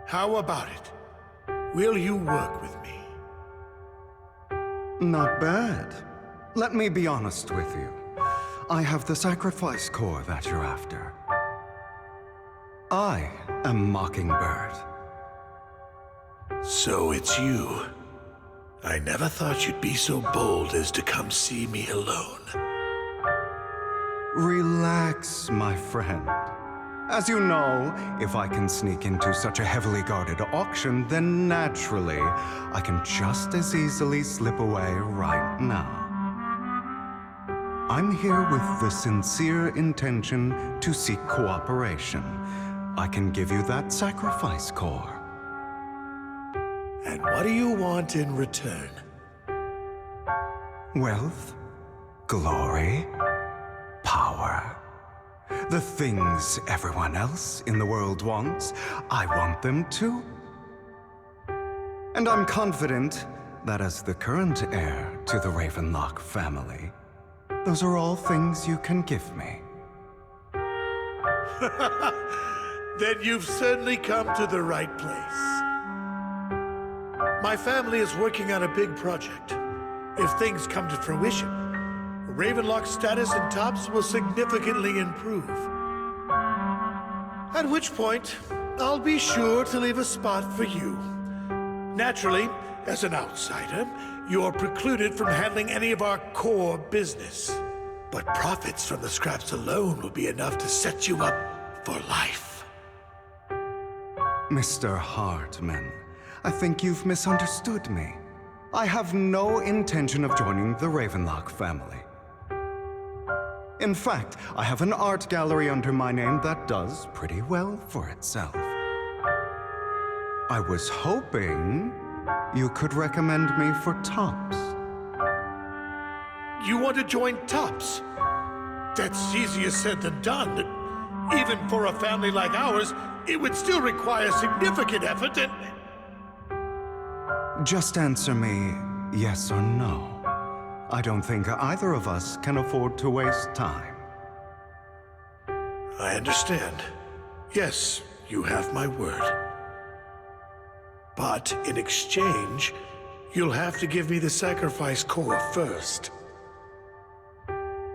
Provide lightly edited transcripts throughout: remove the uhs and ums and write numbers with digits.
How about it? Will you work with me? Not bad. Let me be honest with you. I have the sacrifice core that you're after. I am Mockingbird. So it's you. I never thought you'd be so bold as to come see me alone. Relax, my friend. As you know, if I can sneak into such a heavily guarded auction, then naturally, I can just as easily slip away right now. I'm here with the sincere intention to seek cooperation. I can give you that sacrifice core. And what do you want in return? Wealth, glory, power. The things everyone else in the world wants, I want them too. And I'm confident that as the current heir to the Ravenlock family, those are all things you can give me. Then you've certainly come to the right place. My family is working on a big project. If things come to fruition, Ravenlock's status in Tops will significantly improve. At which point, I'll be sure to leave a spot for you. Naturally, as an outsider, you're precluded from handling any of our core business. But profits from the scraps alone will be enough to set you up for life. Mr. Hartman, I think you've misunderstood me. I have no intention of joining the Ravenlock family. In fact, I have an art gallery under my name that does pretty well for itself. I was hoping you could recommend me for Tops. You want to join Tops? That's easier said than done. Even for a family like ours, it would still require significant effort and... Just answer me yes or no. I don't think either of us can afford to waste time. I understand. Yes, you have my word. But in exchange, you'll have to give me the sacrifice core first.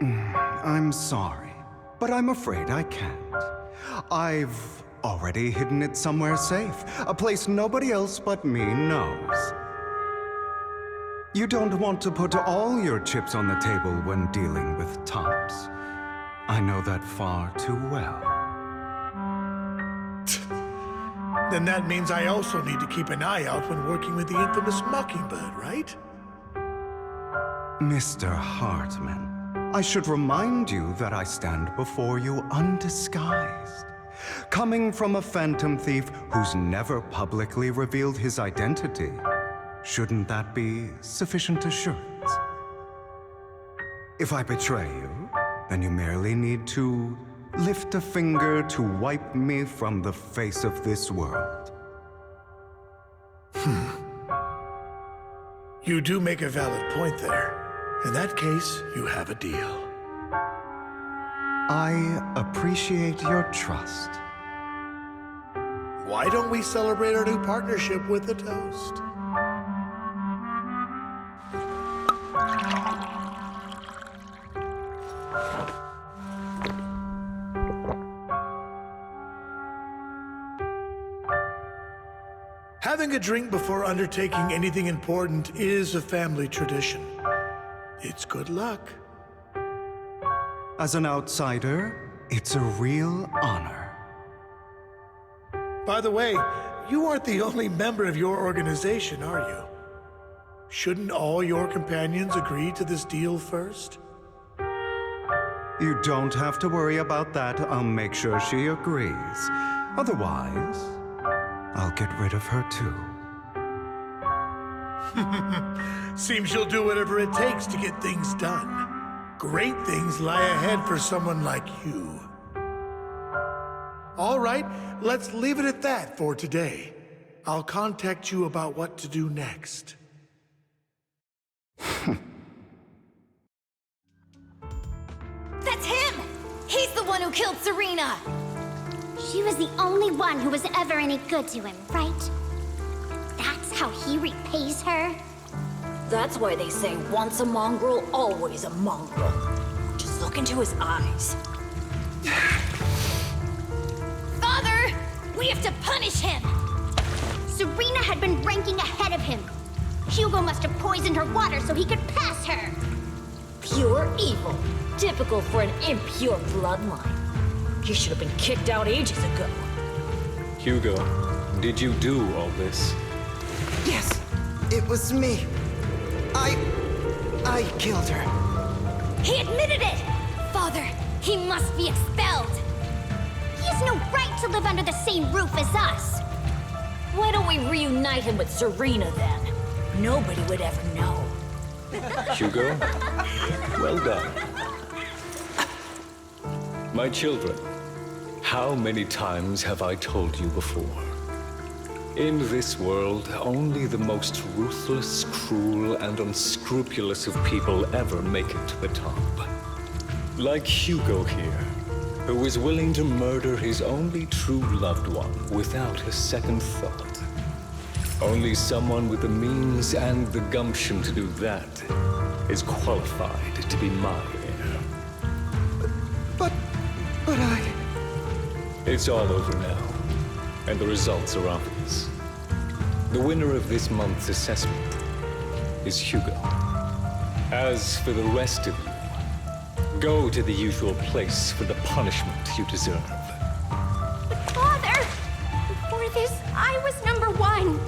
I'm sorry, but I'm afraid I can't. I've already hidden it somewhere safe, a place nobody else but me knows. You don't want to put all your chips on the table when dealing with Tops. I know that far too well. Then that means I also need to keep an eye out when working with the infamous Mockingbird, right? Mr. Hartman, I should remind you that I stand before you undisguised. Coming from a phantom thief who's never publicly revealed his identity, shouldn't that be sufficient assurance? If I betray you, then you merely need to lift a finger to wipe me from the face of this world. You do make a valid point there. In that case, you have a deal. I appreciate your trust. Why don't we celebrate our new partnership with a toast? Having a drink before undertaking anything important is a family tradition. It's good luck. As an outsider, it's a real honor. By the way, you aren't the only member of your organization, are you? Shouldn't all your companions agree to this deal first? You don't have to worry about that. I'll make sure she agrees. Otherwise, I'll get rid of her too. Seems you'll do whatever it takes to get things done. Great things lie ahead for someone like you. All right, let's leave it at that for today. I'll contact you about what to do next. That's him! He's the one who killed Serena! She was the only one who was ever any good to him, right? That's how he repays her? That's why they say once a mongrel, always a mongrel. Just look into his eyes. Father! We have to punish him! Serena had been ranking ahead of him. Hugo must have poisoned her water so he could pass her. Pure evil. Typical for an impure bloodline. He should have been kicked out ages ago. Hugo, did you do all this? Yes, it was me. I killed her. He admitted it! Father, he must be expelled. He has no right to live under the same roof as us. Why don't we reunite him with Serena then? Nobody would ever know. Hugo, well done. My children, how many times have I told you before? In this world, only the most ruthless, cruel, and unscrupulous of people ever make it to the top. Like Hugo here, who was willing to murder his only true loved one without a second thought. Only someone with the means and the gumption to do that is qualified to be my heir. But I... It's all over now, and the results are obvious. The winner of this month's assessment is Hugo. As for the rest of you, go to the usual place for the punishment you deserve. But Father! Before this, I was #1.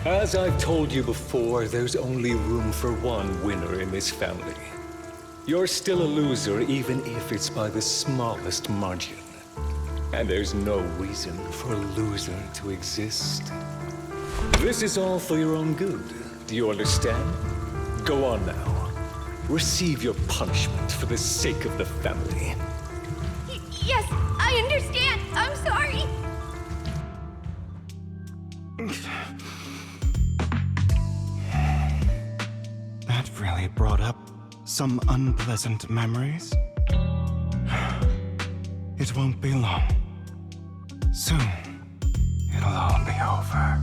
As I've told you before, there's only room for one winner in this family. You're still a loser, even if it's by the smallest margin. And there's no reason for a loser to exist. This is all for your own good. Do you understand? Go on now. Receive your punishment for the sake of the family. Yes, I understand. I'm sorry. That really brought up some unpleasant memories. It won't be long. Soon, it'll all be over.